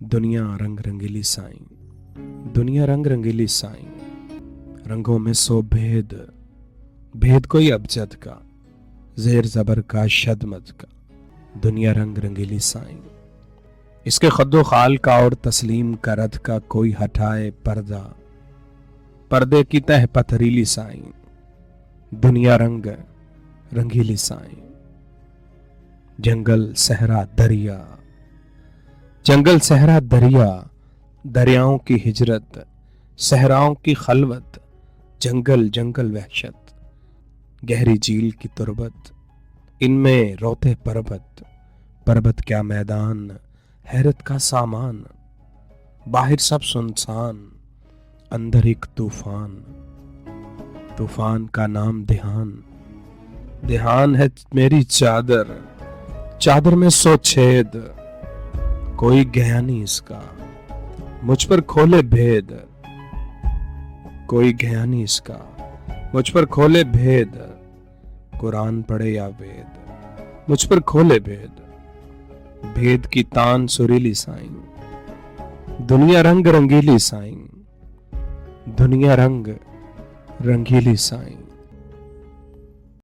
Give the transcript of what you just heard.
दुनिया रंग रंगीली साईं, दुनिया रंग रंगीली साईं, रंगों में सो भेद, भेद कोई अबजद का, जेर जबर का शदमद का, दुनिया रंग रंगीली साईं। इसके खद्दो खाल का और तस्लीम का रद का कोई हटाए पर्दा, पर्दे की तह पथरीली साईं, दुनिया रंग रंगीली साईं। जंगल सहरा दरिया, जंगल सहरा दरिया, दरियाओं की हिजरत, सहराओं की खलवत, जंगल जंगल वहशत, गहरी झील की तुरबत, इनमें रोते पर्वत, पर्वत क्या मैदान, हैरत का सामान, बाहर सब सुनसान, अंदर एक तूफान, तूफान का नाम ध्यान, ध्यान है मेरी चादर, चादर में सो छेद, कोई गया नहीं इसका, मुझ पर खोले भेद, कोई गया नहीं इसका, मुझ पर खोले भेद, कुरान पढ़े या वेद, मुझ पर खोले भेद, भेद की तान सुरीली साईं, दुनिया रंग रंगीली साईं, दुनिया रंग रंगीली साईं।